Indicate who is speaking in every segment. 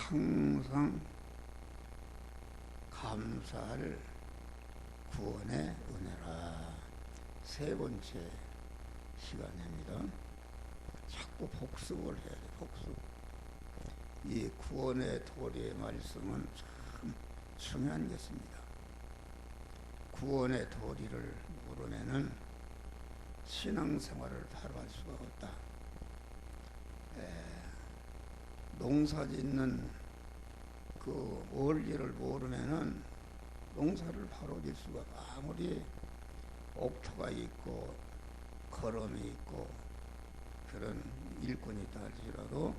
Speaker 1: 항상 감사할 구원의 은혜라. 세 번째 시간입니다. 자꾸 복습을 해야 돼. 복습. 이 구원의 도리의 말씀은 참 중요한 것입니다. 구원의 도리를 모르면은 신앙생활을 바로 할 수가 없다. 농사 짓는 그 원리를 모르면은 농사를 바로 질 수가, 아무리 옥토가 있고 걸음이 있고 그런 일꾼이 있다 할지라도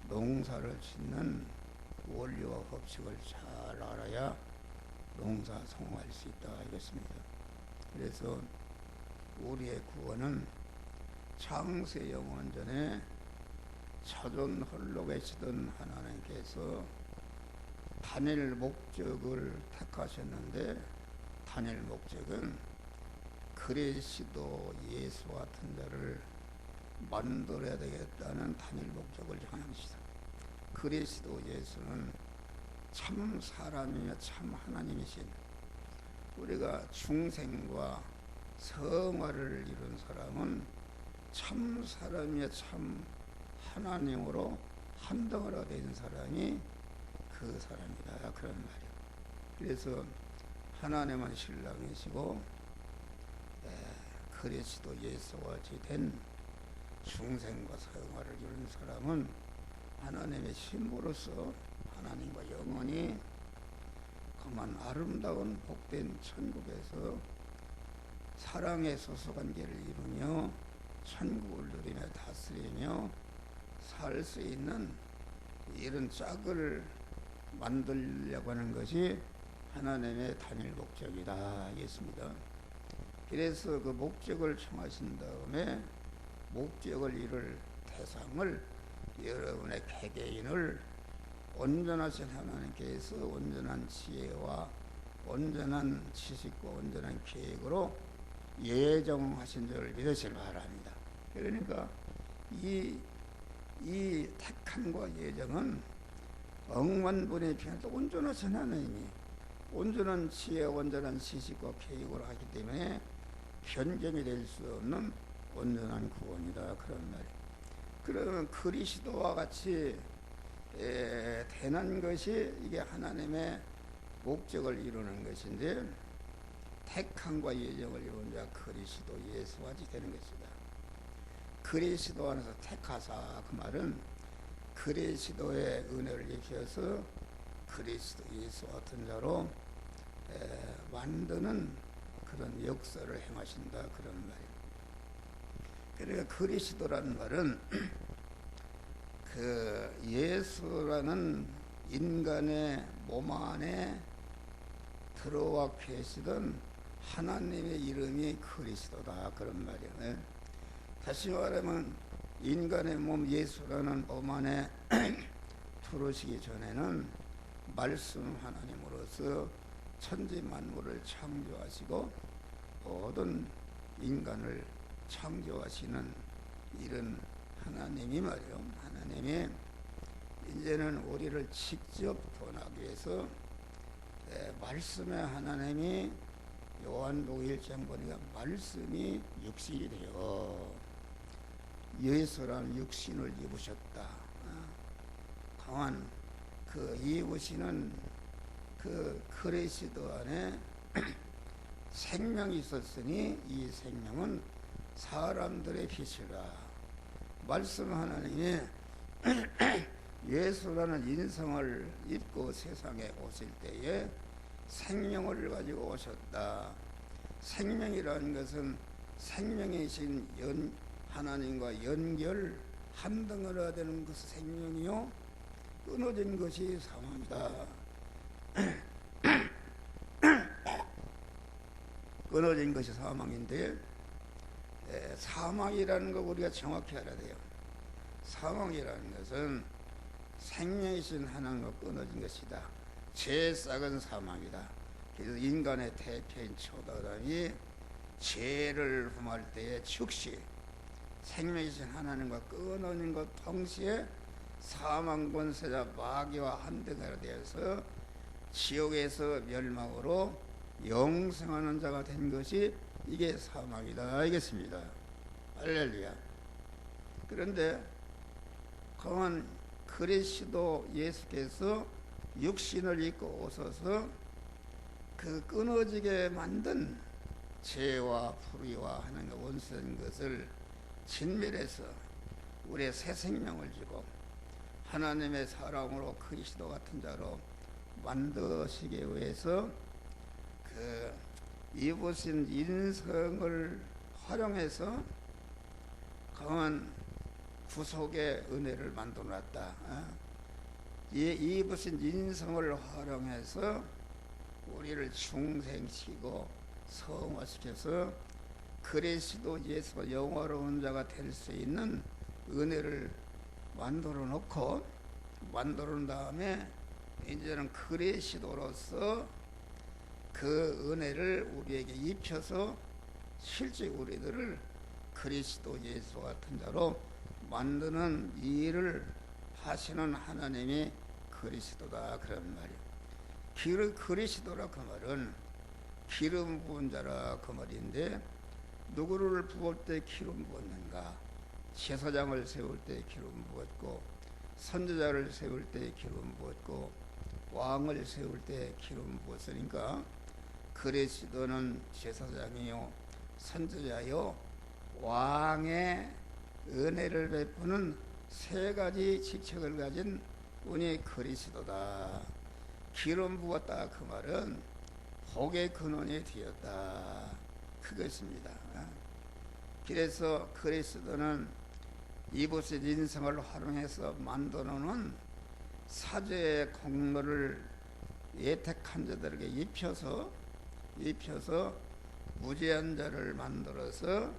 Speaker 1: 농사를 짓는 원리와 법칙을 잘 알아야 농사 성공할 수 있다 이것입니다. 그래서 우리의 구원은 창세 영원 전에 차존 홀로 계시던 하나님께서 단일 목적을 택하셨는데, 단일 목적은 그리스도 예수 같은 자를 만들어야 되겠다는 단일 목적을 향하시다. 그리스도 예수는 참 사람이며 참 하나님이신, 우리가 중생과 성화를 이룬 사람은 참 사람이며 참 하나님으로 한덩어리가 된 사람이 그 사람이다 그런 말이에요. 그래서 하나님은 신랑이시고 그리스도 예수와 같이 된 중생과 성화를 이룬 사람은 하나님의 신부로서 하나님과 영원히 그만 아름다운 복된 천국에서 사랑의 소속관계를 이루며 천국을 누리며 다스리며 살 수 있는 이런 짝을 만들려고 하는 것이 하나님의 단일 목적이다 하겠습니다. 그래서 그 목적을 정하신 다음에 목적을 이룰 대상을, 여러분의 개개인을 온전하신 하나님께서 온전한 지혜와 온전한 지식과 온전한 계획으로 예정하신 줄 믿으시기 바랍니다. 그러니까 이 택함과 예정은 억만분의 편에도 온전하신 하나님이 온전한 지혜, 온전한 지식과 계획으로 하기 때문에 변경이 될 수 없는 온전한 구원이다 그런 말이에요. 그러면 그리스도와 같이 되는 것이 이게 하나님의 목적을 이루는 것인데, 택함과 예정을 이룬 자 그리스도 예수와 같이 되는 것이다. 그리스도 안에서 택하사, 그 말은 그리스도의 은혜를 입혀서 그리스도 예수 같은 자로 만드는 그런 역사를 행하신다 그런 말이에요. 그러니까 그리스도라는 말은 그 예수라는 인간의 몸 안에 들어와 계시던 하나님의 이름이 그리스도다 그런 말이에요. 다시 말하면 인간의 몸 예수라는 몸 안에 들어오시기 전에는 말씀 하나님으로서 천지 만물을 창조하시고 모든 인간을 창조하시는 이런 하나님이 말이요, 하나님이 이제는 우리를 직접 구원하기 위해서 말씀의 하나님이 요한복음 1장 보니까 말씀이 육신이 되어 예수라는 육신을 입으셨다. 강한 그 입으시는 그 그리스도 안에 생명이 있었으니 이 생명은 사람들의 빛이라. 말씀 하나님이 예수라는 인성을 입고 세상에 오실 때에 생명을 가지고 오셨다. 생명이라는 것은 생명이신 하나님과 연결 한덩어리가 되는 것이 생명이요, 끊어진 것이 사망이다. 끊어진 것이 사망인데, 사망이라는 거 우리가 정확히 알아야 돼요. 사망이라는 것은 생명이신 하나님과 끊어진 것이다. 죄의 싹은 사망이다. 그래서 인간의 대표인 초다람이 죄를 범할 때에 즉시 생명이신 하나님과 끊어진 것 동시에 사망 권세자 마귀와 한등하게 되어서 지옥에서 멸망으로 영생하는 자가 된 것이 이게 사망이다 알겠습니다. 할렐루야. 그런데 강한 그리스도 예수께서 육신을 입고 오셔서 그 끊어지게 만든 죄와 불의와 하나님과 원수된 것을 진멸해서 우리의 새 생명을 주고 하나님의 사랑으로 그리스도 같은 자로 만드시기 위해서 그 입으신 인성을 활용해서 강한 구속의 은혜를 만들어놨다. 이 입으신 인성을 활용해서 우리를 중생시키고 성화시켜서 그리스도 예수가 영화로운 자가 될 수 있는 은혜를 만들어 놓고 만들어 놓은 다음에 이제는 그리스도로서 그 은혜를 우리에게 입혀서 실제 우리들을 그리스도 예수 같은 자로 만드는 일을 하시는 하나님이 그리스도다 그런 말이에요. 그리스도라 그 말은 기름 부은 자라 그 말인데 누구를 부을 때 기름 부었는가? 제사장을 세울 때 기름 부었고 선지자를 세울 때 기름 부었고 왕을 세울 때 기름 부었으니까 그리스도는 제사장이요 선지자요 왕의 은혜를 베푸는 세 가지 직책을 가진 분이 그리스도다. 기름 부었다 그 말은 복의 근원이 되었다 그것입니다. 그래서 그리스도는 이곳의 인생을 활용해서 만들어놓은 사죄의 공로를 예택한 자들에게 입혀서 무죄한 자를 만들어서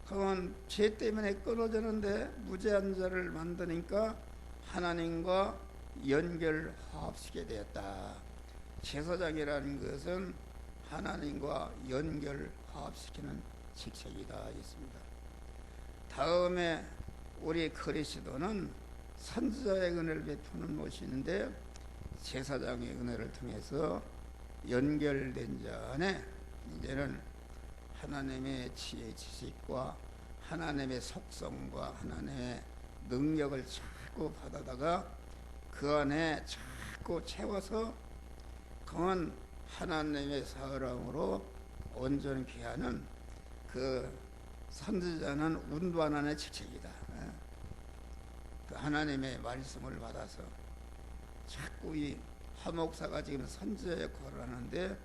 Speaker 1: 그건 죄 때문에 끊어졌는데 무죄한 자를 만드니까 하나님과 연결 화합시게 되었다. 제사장이라는 것은 하나님과 연결 화합시키는 직책이다 있습니다. 다음에 우리 그리스도는 선지자의 은혜를 베푸는 것인데 제사장의 은혜를 통해서 연결된 자 안에 이제는 하나님의 지혜 지식과 하나님의 속성과 하나님의 능력을 자꾸 받아다가 그 안에 자꾸 채워서 강한 하나님의 사랑으로 온전케 하는 그 선지자는 운반하는 직책이다. 그 하나님의 말씀을 받아서 자꾸 이 화목사가 지금 선지자 역할을 하는데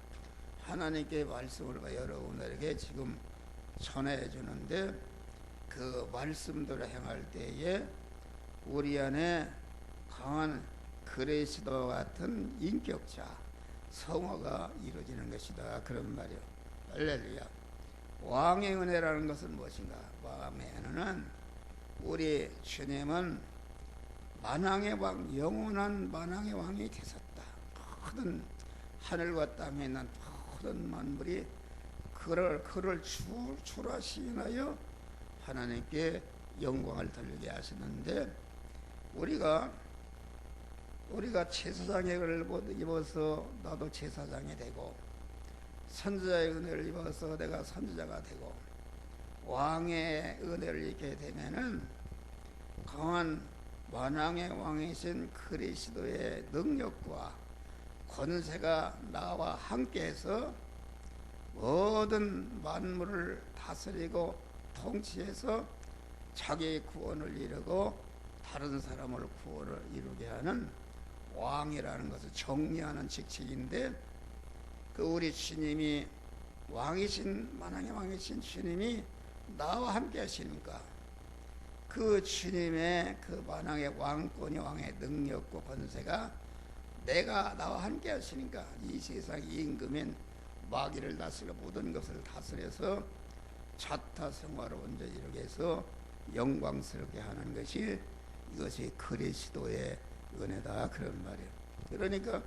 Speaker 1: 하나님께 말씀을 여러분에게 지금 전해 주는데 그 말씀대로 행할 때에 우리 안에 강한 그리스도 같은 인격자 성화가 이루어지는 것이다 그런 말이요. 할렐루야. 왕의 은혜라는 것은 무엇인가? 왕의 은혜는 우리 주님은 만왕의 왕, 영원한 만왕의 왕이 되셨다. 모든 하늘과 땅에 있는 모든 만물이 그를 출하시나요 하나님께 영광을 돌리게 하시는데 우리가 제사장의 은혜를 입어서 나도 제사장이 되고 선지자의 은혜를 입어서 내가 선지자가 되고 왕의 은혜를 입게 되면은 강한 만왕의 왕이신 그리스도의 능력과 권세가 나와 함께해서 모든 만물을 다스리고 통치해서 자기의 구원을 이루고 다른 사람을 구원을 이루게 하는 왕이라는 것을 정리하는 직책인데 그 우리 주님이 왕이신 만왕의 왕이신 주님이 나와 함께 하시니까 그 주님의 그 만왕의 왕권이 왕의 능력과 권세가 내가 나와 함께 하시니까 이 세상 임금인 마귀를 다스려 모든 것을 다스려서 자타성화로 온전히 이루게 해서 영광스럽게 하는 것이 이것이 그리스도의 은혜다 그런 말이에요. 그러니까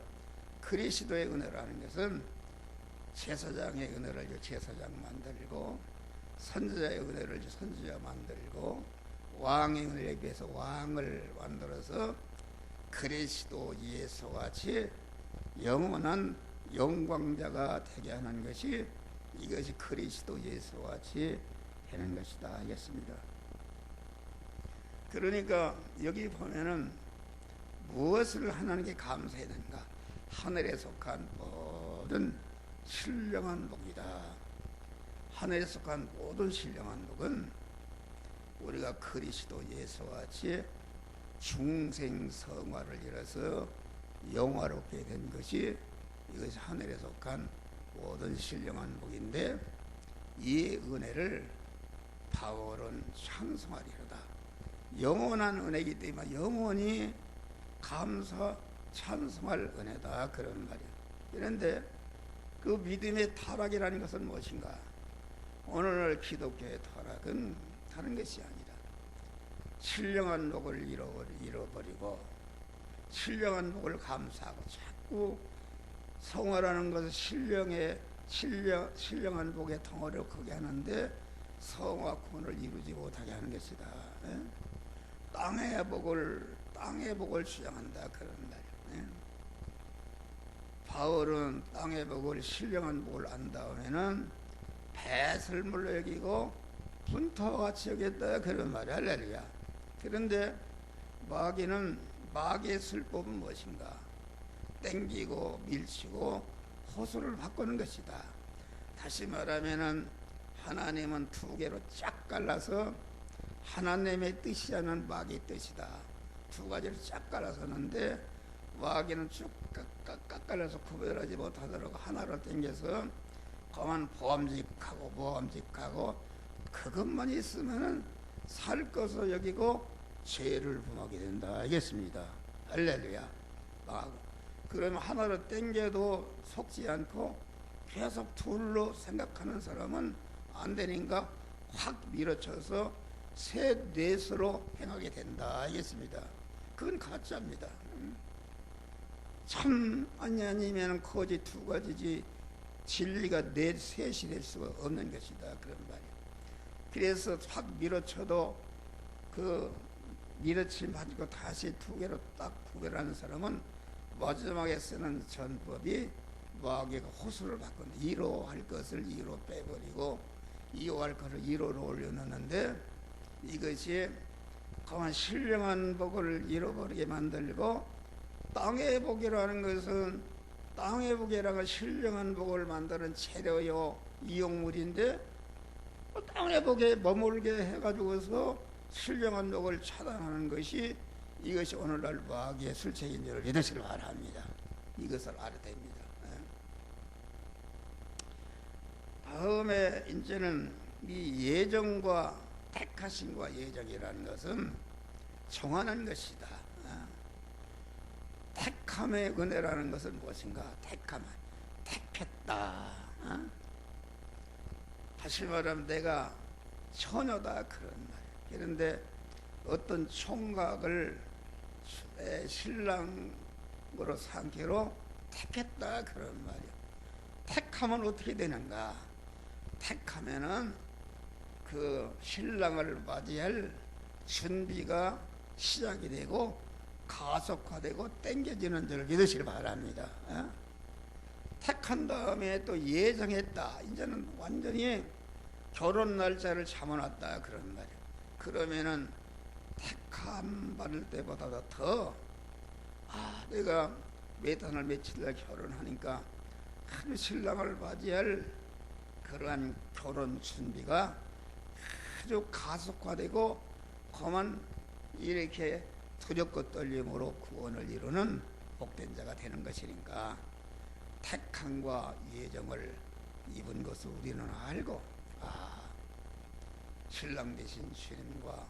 Speaker 1: 그리스도의 은혜라는 것은 제사장의 은혜를 제사장 만들고 선지자의 은혜를 선지자 만들고 왕의 은혜에 비해서 왕을 만들어서 그리스도 예수와 같이 영원한 영광자가 되게 하는 것이, 이것이 그리스도 예수와 같이 되는 것이다 하겠습니다. 그러니까 여기 보면은 무엇을 하나님께 감사해야 되는가? 하늘에 속한 모든 신령한 복이다. 하늘에 속한 모든 신령한 복은 우리가 그리스도 예수와 같이 중생성화를 이뤄서 영화롭게 된 것이, 이것이 하늘에 속한 모든 신령한 복인데, 이 은혜를 바울은 찬송하리로다. 영원한 은혜이기 때문에 영원히 감사 찬송할 은혜다, 그런 말이에요. 그런데 그 믿음의 타락이라는 것은 무엇인가? 오늘날 기독교의 타락은 다른 것이 아니라 신령한 복을 잃어버리고 신령한 복을 감사하고 자꾸 성화라는 것은 신령한 복의 덩어리를 크게 하는데 성화권을 이루지 못하게 하는 것이다. 땅의 복을 주장한다, 그런 말이에요. 바울은 땅의 복을, 신령한 복을 안 다음에는 배설물로 여기고 분토와 같이 여겼다, 그런 말이야. 할렐루야. 그런데 마귀의 술법은 무엇인가? 땡기고 밀치고 호소를 바꾸는 것이다. 다시 말하면은 하나님은 두 개로 쫙 갈라서 하나님의 뜻이 아닌 마귀의 뜻이다. 두 가지를 쫙 갈라서는데 마귀는 쭉 깎아서 구별하지 못하도록 하나로 당겨서 그만 보암직하고 그것만 있으면은 살 것을 여기고 죄를 범하게 된다, 알겠습니다. 할렐루야. 그러면 하나로 당겨도 속지 않고 계속 둘로 생각하는 사람은 안 되니까 확 밀어쳐서 새 뇌수로 행하게 된다, 알겠습니다. 그건 가짜입니다. 참 아니면 거짓 두 가지지 진리가 셋이 될 수가 없는 것이다, 그런 말이에요. 그래서 확 밀어쳐도 그 밀어침 가지고 다시 두 개로 딱 구별하는 사람은 마지막에 쓰는 전법이 마귀가 호수를 바꾼, 1호 할 것을 2로 빼버리고 2호 할 것을 1호로 올려놓는데, 이것이 가만 신령한 복을 잃어버리게 만들고, 땅의 복이라는 것은, 땅의 복이라는 신령한 복을 만드는 재료요 이용물인데, 땅의 복에 머물게 해가지고서 신령한 복을 차단하는 것이, 이것이 오늘날 마귀의 술책인 줄을 믿으시길 바랍니다. 이것을 알아야 됩니다. 다음에 이제는 이 예정과 택하심과 예정이라는 것은 정하는 것이다. 택함의 은혜라는 것은 무엇인가? 택했다. 다시 말하면 내가 처녀다, 그런 말이에요. 그런데 어떤 총각을 신랑으로 삼기로 택했다, 그런 말이에요. 택하면 어떻게 되는가? 택하면은 그 신랑을 맞이할 준비가 시작이 되고 가속화되고 땡겨지는 줄 믿으시길 바랍니다. 택한 다음에 또 예정했다. 이제는 완전히 결혼 날짜를 잡아놨다, 그런 말이에요. 그러면은 택함 받을 때보다 더 내가 몇 날 며칠 날 결혼하니까 그 신랑을 맞이할 그러한 결혼 준비가 아주 가속화되고 그만 이렇게 두렵고 떨림으로 구원을 이루는 복된 자가 되는 것이니까, 택함과 예정을 입은 것을 우리는 알고 신랑 되신 주님과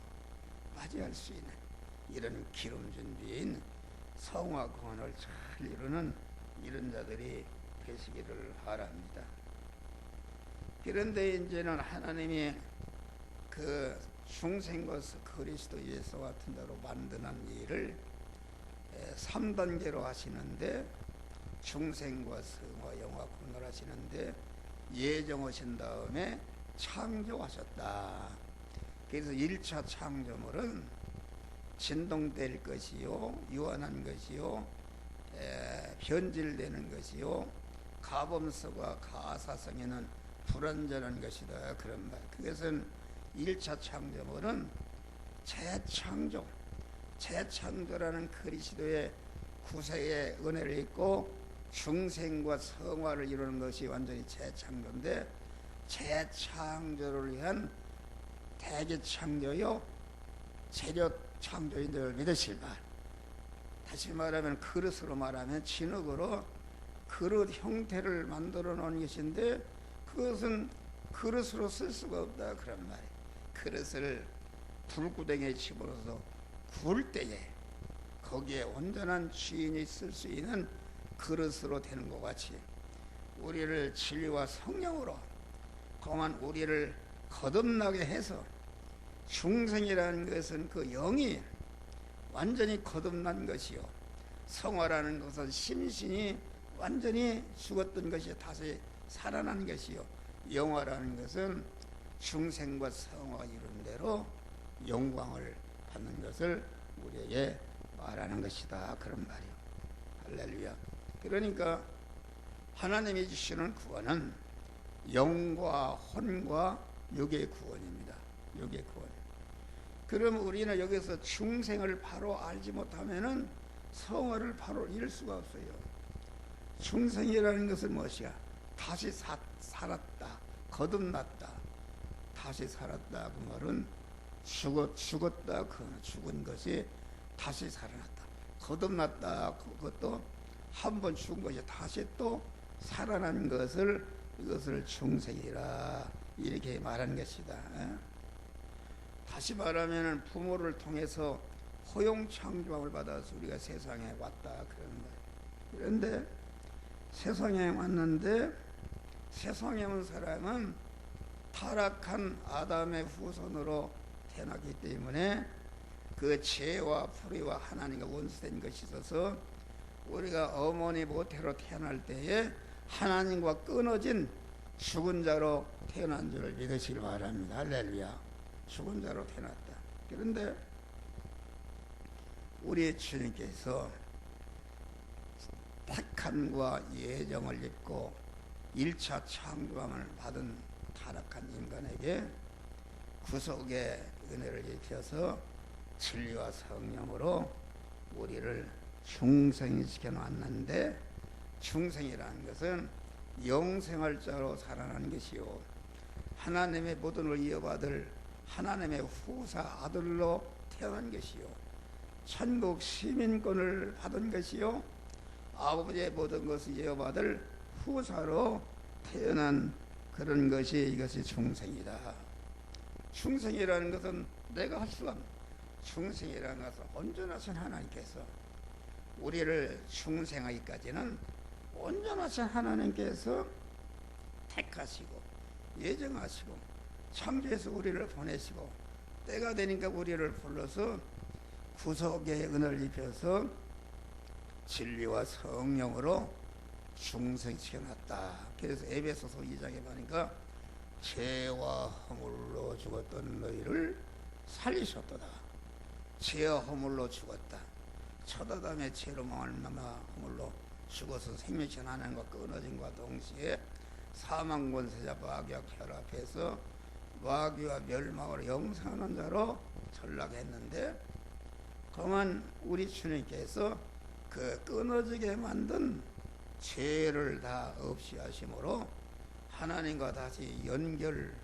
Speaker 1: 맞이할 수 있는 이런 기름 준비인 성화 구원을 잘 이루는 이런 자들이 되시기를 바랍니다. 그런데 이제는 하나님이 그 중생과 그리스도 예수 같은 자로 만드는 일을 3단계로 하시는데, 중생과 성화 영화 구원을 하시는데 예정하신 다음에 창조하셨다. 그래서 1차 창조물은 진동될 것이요, 유한한 것이요, 변질되는 것이요, 가범성과 가사성에는 불완전한 것이다. 그런 말. 그것은 1차 창조물은 재창조라는 그리스도의 구세의 은혜를 입고 중생과 성화를 이루는 것이 완전히 재창조인데, 재창조를 위한 대개창조요, 재료창조인 줄 믿으실 말. 다시 말하면 그릇으로 말하면 진흙으로 그릇 형태를 만들어 놓은 것인데, 그것은 그릇으로 쓸 수가 없다. 그런 말이에요. 그릇을 불구덩이에 집어넣어서 구울 때에 거기에 온전한 주인이 쓸 수 있는 그릇으로 되는 것 같이, 우리를 진리와 성령으로 그만 우리를 거듭나게 해서, 중생이라는 것은 그 영이 완전히 거듭난 것이요, 성화라는 것은 심신이 완전히 죽었던 것이 다시 살아난 것이요, 영화라는 것은 중생과 성화가 이룬 대로 영광을 받는 것을 우리에게 말하는 것이다. 그런 말이요. 할렐루야. 그러니까 하나님이 주시는 구원은 영과 혼과 육의 구원입니다. 육의 구원. 그럼 우리는 여기서 중생을 바로 알지 못하면은 성화를 바로 이룰 수가 없어요. 중생이라는 것은 무엇이야? 다시 살았다, 거듭났다, 다시 살았다. 그 말은 죽었다, 그 죽은 것이 다시 살아났다, 거듭났다. 그것도 한 번 죽은 것이 다시 또 살아난 것을, 이것을 중생이라 이렇게 말하는 것이다. 다시 말하면 부모를 통해서 호용 창조함을 받아서 우리가 세상에 왔다. 그런 거예요. 그런데 세상에 왔는데, 세상에 온 사람은 타락한 아담의 후손으로 태어났기 때문에 그 죄와 불의와 하나님과 원수된 것이 있어서, 우리가 어머니 모태로 태어날 때에 하나님과 끊어진 죽은 자로 태어난 줄을 믿으시길 바랍니다. 할렐루야. 죽은 자로 태어났다. 그런데 우리 주님께서 택함과 예정을 입고 1차 창조함을 받은 타락한 인간에게 구속의 은혜를 입혀서 진리와 성령으로 우리를 중생시켜 놨는데, 중생이라는 것은 영생할 자로 살아나는 것이요, 하나님의 모든을 이어받을 하나님의 후사 아들로 태어난 것이요, 천국 시민권을 받은 것이요, 아버지의 모든 것을 이어받을 후사로 태어난 그런 것이, 이것이 중생이다. 중생이라는 것은 내가 할 수가 없는, 중생이라는 것은 온전하신 하나님께서 우리를 중생하기까지는 온전하신 하나님께서 택하시고 예정하시고 창조해서 우리를 보내시고, 때가 되니까 우리를 불러서 구속의 은혜를 입혀서 진리와 성령으로 중생시켜놨다. 그래서 에베소서 2장에 보니까 죄와 허물로 죽었던 너희를 살리셨도다. 죄와 허물로 죽었다. 첫 아담의 죄로 말미암아 허물로 죽어서 생명신 하나님과 끊어짐과 동시에 사망 권세자 마귀와 결합해서 마귀와 멸망으로 영생하는 자로 전락했는데, 그만 우리 주님께서 그 끊어지게 만든 죄를 다 없이 하심으로 하나님과 다시 연결하시겠다.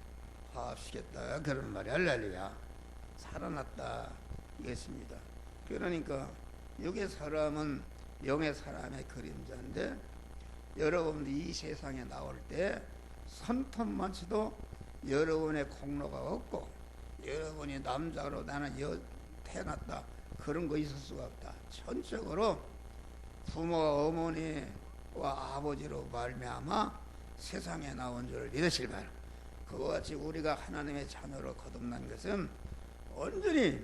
Speaker 1: 그런 말이 할렐루야. 살아났다 이겠습니다. 그러니까 육의 사람은 영의 사람의 그림자인데, 여러분들이 이 세상에 나올 때 손톱만치도 여러분의 공로가 없고, 여러분이 남자로 나는 태어났다 그런 거 있을 수가 없다. 전적으로 부모와 어머니와 아버지로 말미암아 세상에 나온 줄 믿으실 바랍니다. 그와 같이 우리가 하나님의 자녀로 거듭난 것은 온전히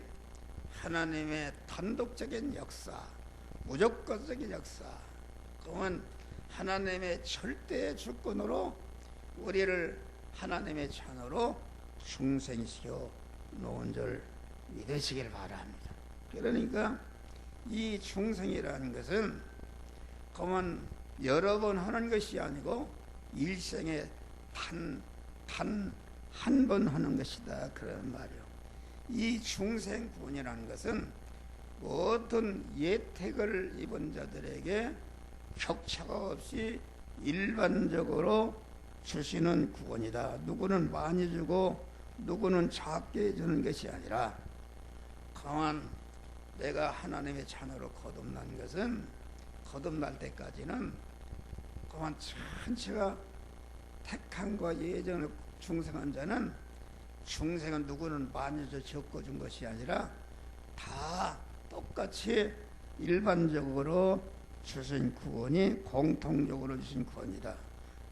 Speaker 1: 하나님의 단독적인 역사, 무조건적인 역사, 그건 하나님의 절대 주권으로 우리를 하나님의 자녀로 중생시켜 놓은 줄 믿으시길 바랍니다. 그러니까 이 중생이라는 것은 그만 여러 번 하는 것이 아니고 일생에 단 한 번 하는 것이다, 그런 말이요. 이 중생구원이라는 것은 어떤 예택을 입은 자들에게 격차가 없이 일반적으로 주시는 구원이다. 누구는 많이 주고 누구는 작게 주는 것이 아니라, 가만 내가 하나님의 자녀로 거듭난 것은 거듭날 때까지는 가만 전체가 택함과 예정을 중생한 자는, 중생은 누구는 많이 줘 적고 준 것이 아니라 다 똑같이 일반적으로 주신 구원이 공통적으로 주신 구원이다,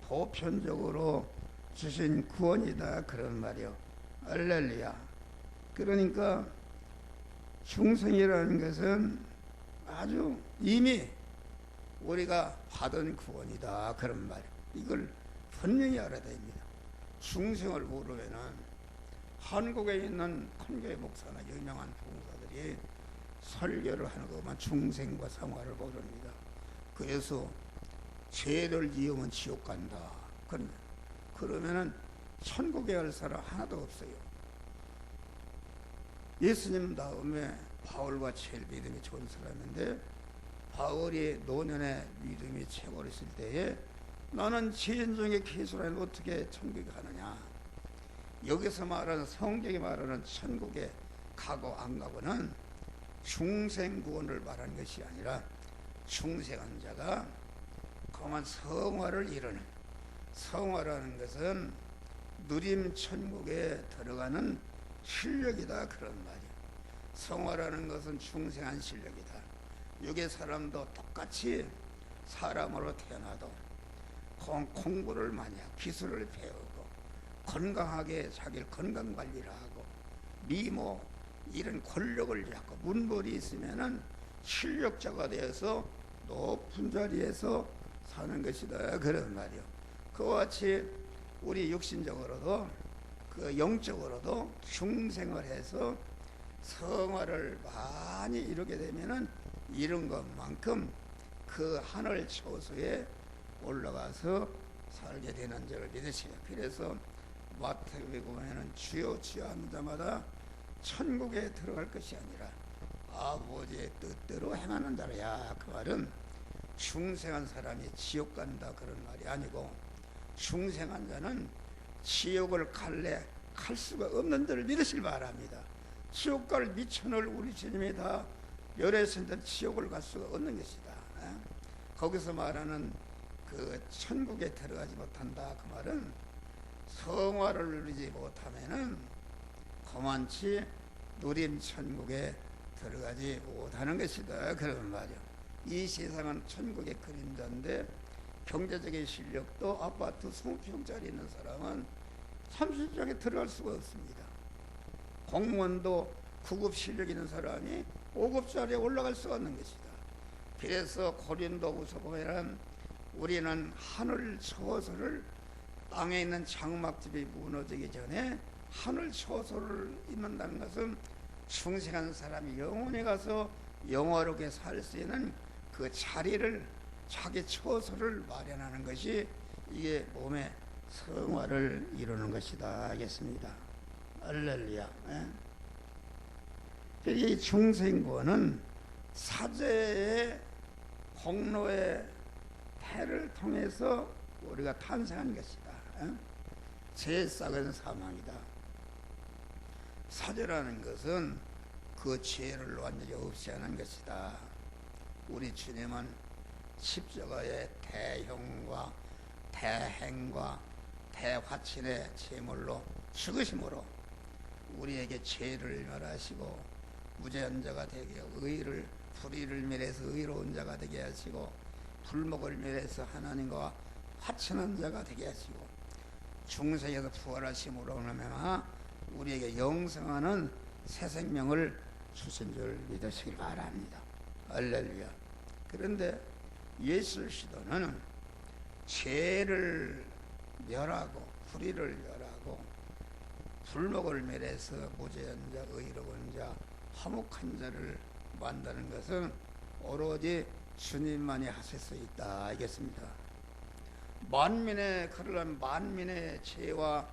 Speaker 1: 보편적으로 주신 구원이다, 그런 말이요. 할렐루야. 그러니까 중생이라는 것은 아주 이미 우리가 받은 구원이다, 그런 말. 이걸 분명히 알아야 됩니다. 중생을 모르면은 한국에 있는 큰 교회 목사나 유명한 봉사들이 설교를 하는 것만 중생과 상화를 모릅니다. 그래서 죄를 지으면 지옥 간다. 그러면은 천국에 갈 사람 하나도 없어요. 예수님 다음에 바울과 제일 믿음이 좋은 사람인데, 바울이 노년에 믿음이 최고로 있을 때에 나는 죄인 중에 개수라는 어떻게 천국에 가느냐. 여기서 말하는, 성경이 말하는 천국에 가고 안 가고는 중생구원을 말하는 것이 아니라 중생한 자가 그만 성화를 이루는, 성화라는 것은 누림 천국에 들어가는 실력이다, 그런 말이야. 성화라는 것은 중생한 실력이다. 육의 사람도 똑같이 사람으로 태어나도 공부를 많이 하고 기술을 배우고 건강하게 자기를 건강관리를 하고 미모 이런 권력을 잡고 문벌이 있으면은 실력자가 되어서 높은 자리에서 사는 것이다, 그런 말이요. 그와 같이 우리 육신적으로도 그 영적으로도 중생을 해서 성화를 많이 이루게 되면은 이룬 것만큼 그 하늘 초소에 올라가서 살게 되는 줄을 믿으시오. 그래서 마태복음에는 주여 주여 하는 자마다 천국에 들어갈 것이 아니라 아버지의 뜻대로 행하는 자라야. 그 말은 중생한 사람이 지옥 간다, 그런 말이 아니고, 중생한 자는 지옥을 갈래 갈 수가 없는 줄을 믿으시길 바랍니다. 지옥 갈 미천을 우리 주님이 다 멸했으니 지옥을 갈 수가 없는 것이다. 거기서 말하는 그 천국에 들어가지 못한다, 그 말은 성화를 누리지 못하면은 거만치 누림 천국에 들어가지 못하는 것이다, 그런 말이요. 이 세상은 천국의 그림자인데 경제적인 실력도 아파트 20평짜리 있는 사람은 30평에 들어갈 수가 없습니다. 공무원도 9급 실력 있는 사람이 5급짜리에 올라갈 수가 없는 것이다. 그래서 고린도후서 보면은 우리는 하늘 초소를, 땅에 있는 장막집이 무너지기 전에 하늘 초소를 입는다는 것은 중생한 사람이 영원히 가서 영원하게 살 수 있는 그 자리를, 자기 초소를 마련하는 것이 이게 몸의 성화를 이루는 것이다 하겠습니다. 할렐루야. 이 중생구원은 사죄의 공로의 태를 통해서 우리가 탄생한 것이다. 죄의 싹은 사망이다. 사죄라는 것은 그 죄를 완전히 없이 하는 것이다. 우리 주님은 십자가의 대형과 대행과 대화친의 제물로 죽으심으로 우리에게 죄를 멸하시고 무죄한 자가 되게 의를, 불의를 멸해서 의로운 자가 되게 하시고 불목을 멸해서 하나님과 화친한 자가 되게 하시고 중생에서 부활하심으로 말미암아 우리에게 영생하는 새 생명을 주신 줄 믿으시길 바랍니다. 할렐루야. 그런데 예수 시도는 죄를 멸하고 불의를 멸하고 불목을 멸해서 무죄한 자, 의로운 자, 화목한 자를 만드는 것은 오로지 주님만이 하실 수 있다 알겠습니다. 만민의 그러한 만민의 죄와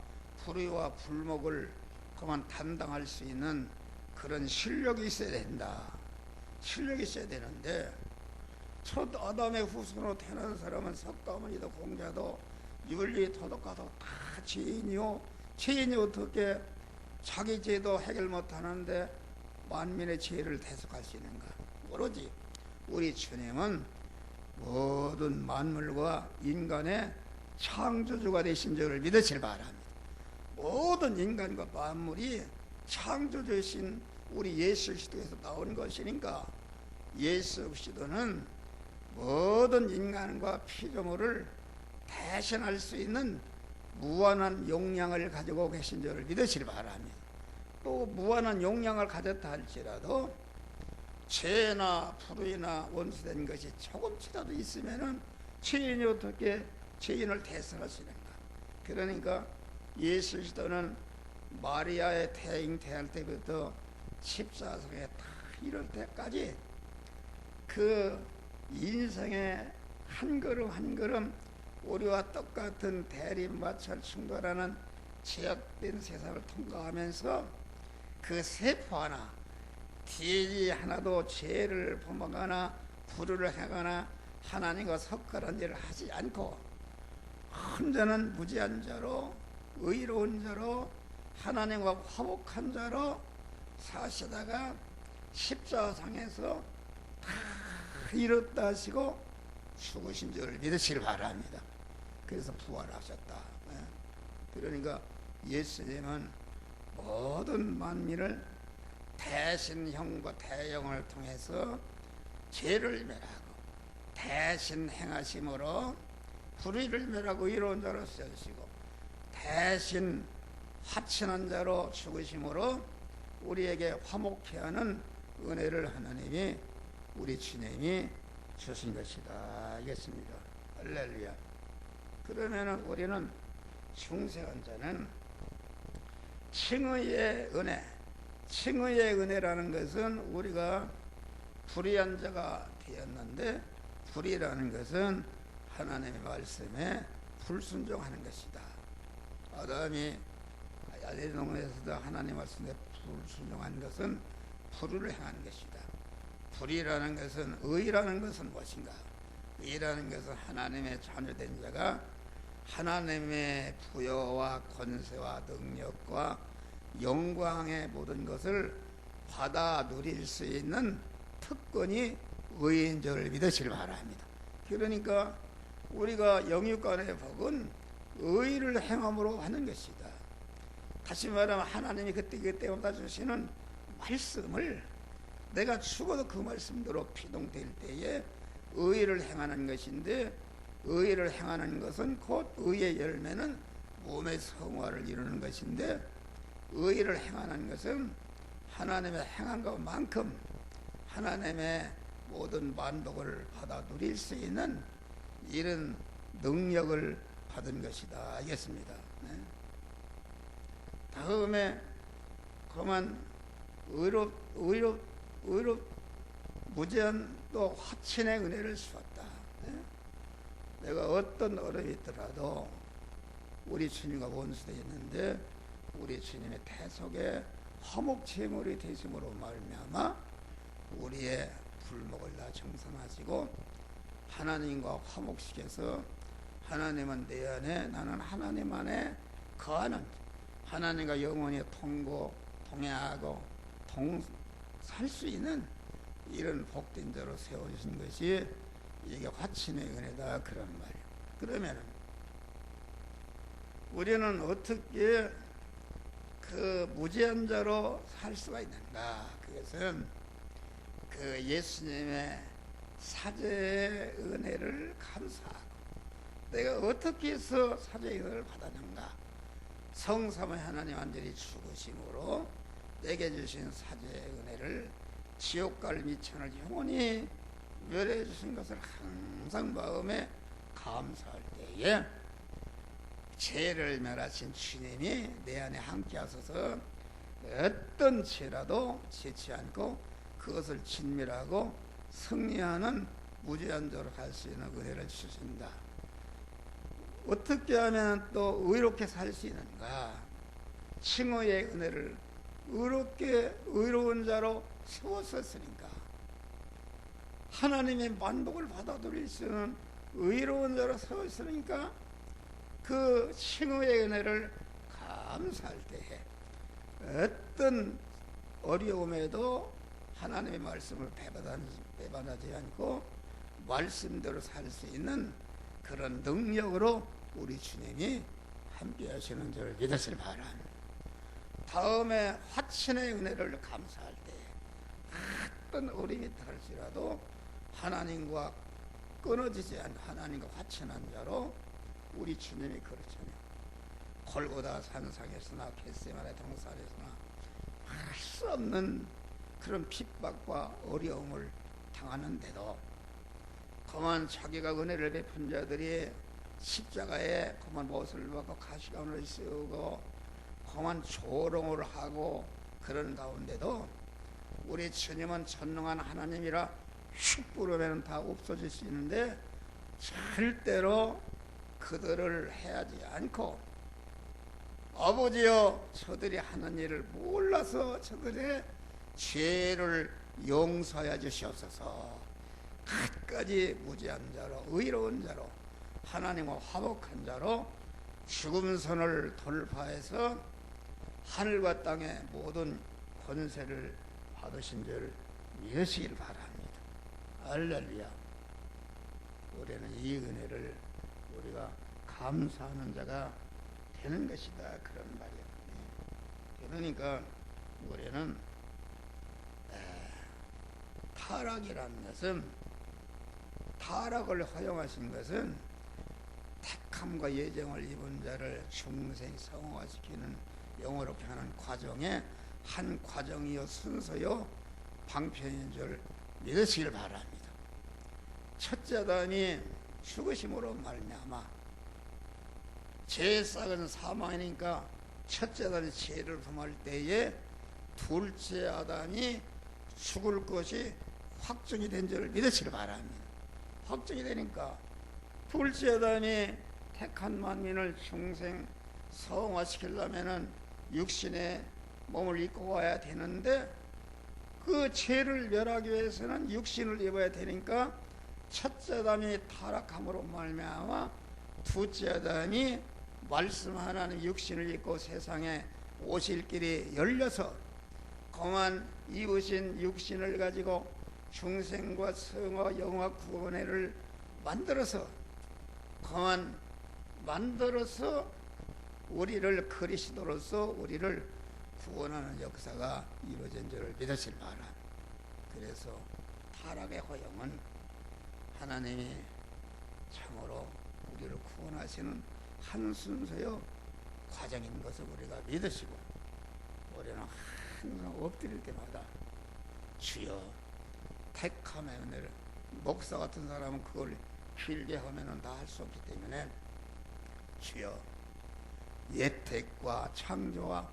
Speaker 1: 불의와 불목을 그만 담당할 수 있는 그런 실력이 있어야 된다. 실력이 있어야 되는데 첫 아담의 후손으로 태어난 사람은 석가모니도 공자도 윤리 도덕가도 다 죄인이요. 죄인이 어떻게 자기 죄도 해결 못하는데 만민의 죄를 대속할 수 있는가? 오로지 우리 주님은 모든 만물과 인간의 창조주가 되신 줄을 믿으시길 바랍니다. 모든 인간과 만물이 창조주신 우리 예수 그리스도에서 나온 것이니까 예수 그리스도는 모든 인간과 피조물을 대신할 수 있는 무한한 용량을 가지고 계신 줄을 믿으시길 바랍니다. 또 무한한 용량을 가졌다 할지라도 죄나 불의나 원수된 것이 조금치라도 있으면은 죄인이 어떻게 죄인을 대신하시는가? 그러니까 예수 그리스도는 마리아의 태잉태할 때부터 십자가에 다 이럴 때까지 그 인생의 한 걸음 한 걸음 우리와 똑같은 대립마찰 충돌하는 제약된 세상을 통과하면서 그 세포 하나 DNA 하나도 죄를 범하거나 불의를 하거나 하나님과 섞어란 일을 하지 않고 혼자는 무죄한 자로 의로운 자로 하나님과 화목한 자로 사시다가 십자가상에서 다 이뤘다 하시고 죽으신 줄을 믿으시길 바랍니다. 그래서 부활하셨다. 그러니까 예수님은 모든 만민을 대신 형과 대영을 통해서 죄를 멸하고 대신 행하심으로 불의를 멸하고 의로운 자로 쓰시고 대신 화친한 자로 죽으심으로 우리에게 화목케 하는 은혜를 하나님이 우리 주님이 주신 것이다 알겠습니다. 할렐루야. 그러면은 우리는 중생한 자는 칭의의 은혜, 칭의의 은혜라는 것은 우리가 불의한 자가 되었는데 불의라는 것은 하나님의 말씀에 불순종하는 것이다. 아담이 에덴 동산에서도 하나님 말씀에 불순종한 것은 불의를 행하는 것이다. 불의라는 것은 의라는 것은 무엇인가? 의라는 것은 하나님의 자녀된 자가 하나님의 부여와 권세와 능력과 영광의 모든 것을 받아 누릴 수 있는 특권이 의인 줄을 믿으시길 바랍니다. 그러니까 우리가 영육간의 복은 의를 행함으로 하는 것이다. 다시 말하면 하나님이 그때마다 주시는 말씀을 내가 죽어도 그 말씀대로 피동될 때에 의를 행하는 것인데 의를 행하는 것은 곧 의의 열매는 몸의 성화를 이루는 것인데 의를 행하는 것은 하나님의 행한 것만큼 하나님의 모든 만복을 받아 누릴 수 있는 이런 능력을 받은 것이다 알겠습니다. 네. 다음에 그만 무제한 또 화친의 은혜를 주었다. 네? 내가 어떤 어려움이 있더라도 우리 주님과 원수되어 있는데 우리 주님의 대속에 화목제물이 되심으로 말미암아 우리의 불목을 다 정산하시고 하나님과 화목시켜서 하나님은 내 안에 나는 하나님 안에 거하는 하나님과 영원히 동행하고 살 수 있는 이런 복된 자로 세워주신 것이 이게 화친의 은혜다 그런 말이에요. 그러면 우리는 어떻게 그 무죄한 자로 살 수가 있는가? 그것은 그 예수님의 사죄의 은혜를 감사하고 내가 어떻게 해서 사죄의 은혜를 받았는가? 성삼의 하나님 완전히 죽으심으로 내게 주신 사죄의 은혜를 지옥갈 미천을 영원히 멸해 주신 것을 항상 마음에 감사할 때에 죄를 멸하신 주님이 내 안에 함께 하소서 어떤 죄라도 지지 않고 그것을 진멸하고 승리하는 무죄한 자로 갈 수 있는 은혜를 주십니다. 어떻게 하면 또 의롭게 살 수 있는가? 칭의의 은혜를 의로운 자로 세웠었으니까, 하나님의 만복을 받아들일 수 있는 의로운 자로 세웠으니까, 그 칭의의 은혜를 감사할 때에 어떤 어려움에도 하나님의 말씀을 배반하지 않고 말씀대로 살 수 있는 그런 능력으로 우리 주님이 함께 하시는 줄 믿으시길 바랍니다. 다음에 화친의 은혜를 감사할 때 어떤 어려움이 할지라도 하나님과 끊어지지 않고 하나님과 화친한 자로 우리 주님이 그렇잖아요. 골고다 산상에서나 겟세마네 동산에서나 할 수 없는 그런 핍박과 어려움을 당하는데도 그만 자기가 은혜를 베푼 자들이 십자가에 그만 못을 받고 가시관을 씌우고 그만 조롱을 하고 그런 가운데도 우리 주님은 전능한 하나님이라 슉 부르면 다 없어질 수 있는데 절대로 그들을 해하지 않고 아버지여 저들이 하는 일을 몰라서 저들의 죄를 용서하여 주시옵소서. 끝까지 무죄한 자로 의로운 자로 하나님과 화목한 자로 죽음선을 돌파해서 하늘과 땅의 모든 권세를 받으신 줄 믿으시길 바랍니다. 할렐루야. 우리는 이 은혜를 우리가 감사하는 자가 되는 것이다, 그런 말이에요. 그러니까 우리는 타락이라는 것은, 타락을 허용하신 것은 택함과 예정을 입은 자를 중생 성화시키는 영어롭게 하는 과정의 한 과정이요 순서요 방편인 줄 믿으시길 바랍니다. 첫째 아담이 죽으심으로 말미암아 죄의 싹은 사망이니까 첫째 아담이 죄를 범할 때에 둘째 아담이 죽을 것이 확정이 된 줄 믿으시길 바랍니다. 확정이 되니까 둘째 아담이 택한 만민을 중생 성화시키려면은 육신의 몸을 입고 와야 되는데 그 죄를 멸하기 위해서는 육신을 입어야 되니까 첫째 아담이 타락함으로 말미암아 둘째 아담이 말씀 하나님 육신을 입고 세상에 오실 길이 열려서 그만 입으신 육신을 가지고 중생과 성화 영화 구원회를 만들어서 그만 만들어서 우리를 그리스도로서 우리를 구원하는 역사가 이루어진 줄을 믿으실 바랍니다. 그래서 타락의 허용은 하나님이 참으로 우리를 구원하시는 한 순서요 과정인 것을 우리가 믿으시고 우리는 항상 엎드릴 때마다 주여 택함의 은혜를, 목사 같은 사람은 그걸 길게 하면은 다 할 수 없기 때문에 주여 예택과 창조와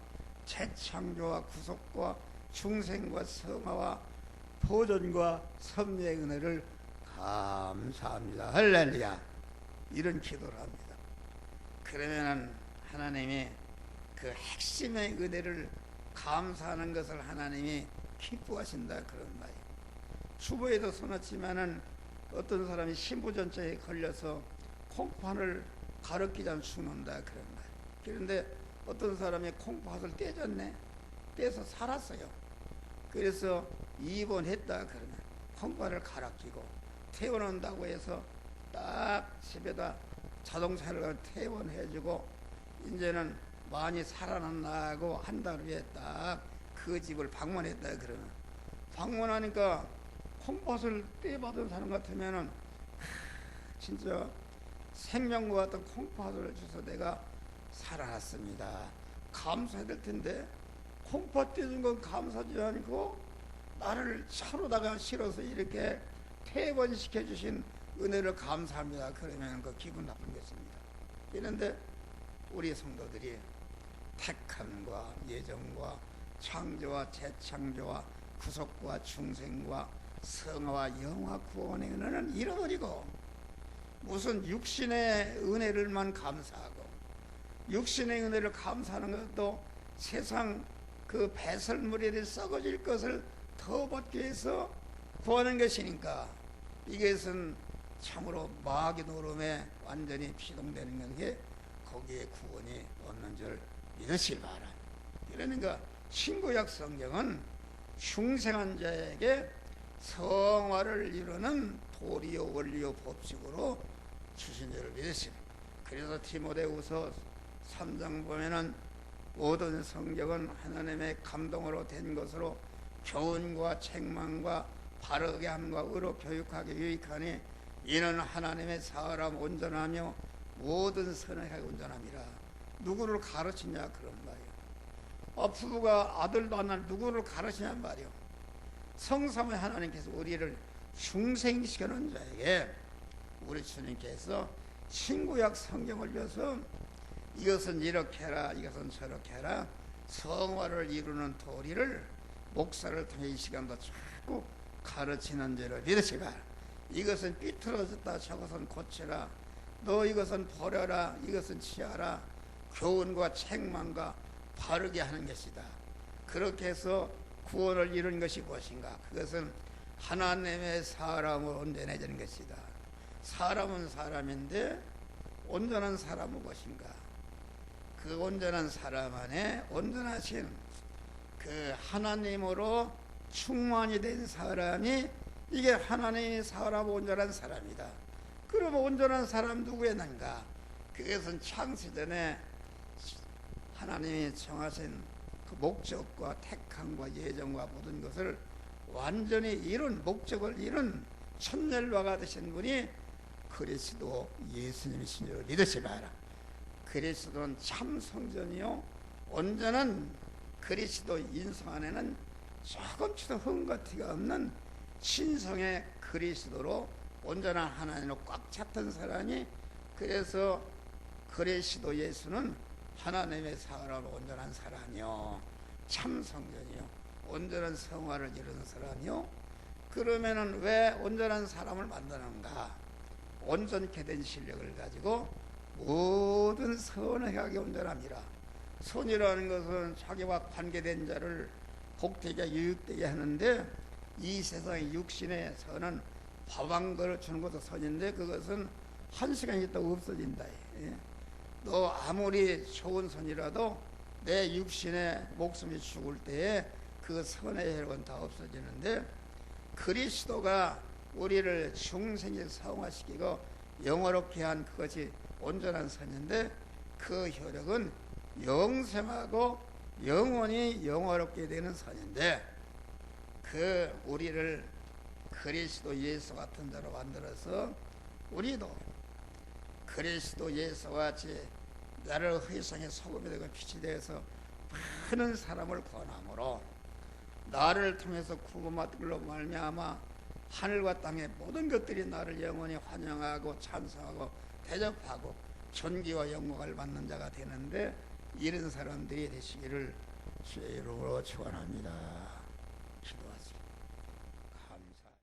Speaker 1: 재창조와 구속과 중생과 성화와 보존과 섭리의 은혜를 감사합니다. 할렐루야. 이런 기도를 합니다. 그러면은 하나님이 그 핵심의 은혜를 감사하는 것을 하나님이 기뻐하신다, 그런 말이에요. 주보에도 써놨지만은 어떤 사람이 신부전증에 걸려서 콩팥을 가르키자 죽는다, 그런 말이에요. 그런데 어떤 사람이 콩팥을 떼졌네, 떼서 살았어요. 그래서 입원했다 그러면 콩팥을 갈아끼고 퇴원한다고 해서 딱 집에다 자동차를 퇴원해주고 이제는 많이 살아났나고 한 달 후에 딱 그 집을 방문했다 그러면 방문하니까 콩팥을 떼받은 사람 같으면은 진짜 생명과 같은 콩팥을 주서 내가 살아났습니다. 감사해야 될 텐데 콩팥 떼준 건 감사하지 않고 나를 차로다가 실어서 이렇게 퇴원시켜 주신 은혜를 감사합니다. 그러면 그 기분 나쁜 것입니다. 그런데 우리 성도들이 택함과 예정과 창조와 재창조와 구속과 중생과 성화와 영화 구원의 은혜는 잃어버리고 무슨 육신의 은혜를만 감사하고 육신의 은혜를 감사하는 것도 세상 그 배설물이 썩어질 것을 더 받기 위해서 구하는 것이니까 이것은 참으로 마귀 노름에 완전히 피동되는 것에 거기에 구원이 없는 줄 믿으시기 바랍니다. 그러니까 신구약 성경은 중생한 자에게 성화를 이루는 도리요 원리요 법칙으로 주신 줄을 믿으십니다. 그래서 디모데후서 3장 보면은 모든 성경은 하나님의 감동으로 된 것으로 교훈과 책망과 바르게 함과 의로 교육하기 유익하니 이는 하나님의 사람 온전하며 모든 선하게 온전함이라. 누구를 가르치냐 그런 말이요. 부부가 아들도 안 낳는 누구를 가르치냔 말이요. 성삼의 하나님께서 우리를 중생시키는 자에게 우리 주님께서 신구약 성경을 줘서 이것은 이렇게 해라 이것은 저렇게 해라 성화를 이루는 도리를 목사를 통해 이 시간도 자꾸 가르치는 줄을 믿으시라. 이것은 삐뚤어졌다 저것은 고치라 너 이것은 버려라 이것은 취하라 교훈과 책망과 바르게 하는 것이다. 그렇게 해서 구원을 이룬 것이 무엇인가? 그것은 하나님의 사람을 온전해지는 것이다. 사람은 사람인데 온전한 사람은 무엇인가? 그 온전한 사람 안에 온전하신 그 하나님으로 충만이 된 사람이 이게 하나님의 사람 온전한 사람이다. 그러면 온전한 사람 누구였는가? 그것은 창세전에 하나님이 정하신 그 목적과 택함과 예정과 모든 것을 완전히 이룬 목적을 이룬 천년과가 되신 분이 그리스도 예수님이신 줄 믿으시라. 그리스도는 참 성전이요 온전한 그리스도 인성 안에는 조금치도 흠과 티가 없는 신성의 그리스도로 온전한 하나님으로 꽉 찼던 사람이 그래서 그리스도 예수는 하나님의 사람으로 온전한 사람이요 참 성전이요 온전한 성화를 이루는 사람이요. 그러면은 왜 온전한 사람을 만드는가? 온전케 된 실력을 가지고 모든 선하게 온전함이라. 선이라는 것은 자기와 관계된 자를 복되게 유익되게 하는데 이 세상의 육신의 선은 밥한 그릇 주는 것도 선인데 그것은 한 시간 있다가 없어진다. 너 아무리 좋은 선이라도 내 육신의 목숨이 죽을 때에 그 선의 혈은 다 없어지는데 그리스도가 우리를 중생에 성화시키고 영원롭게 한 그것이 온전한 선인데 그 혈액은 영생하고 영원히 영원롭게 되는 선인데 그 우리를 그리스도 예수 같은 자로 만들어서 우리도 그리스도 예수와 같이 나를 회상의 소금이 되고 빛이 되어서 많은 사람을 권함으로 나를 통해서 구원받을로 말미암아 하늘과 땅의 모든 것들이 나를 영원히 환영하고 찬송하고 대접하고 존귀와 영광을 받는 자가 되는데 이런 사람들이 되시기를 주의 이름으로 축원합니다.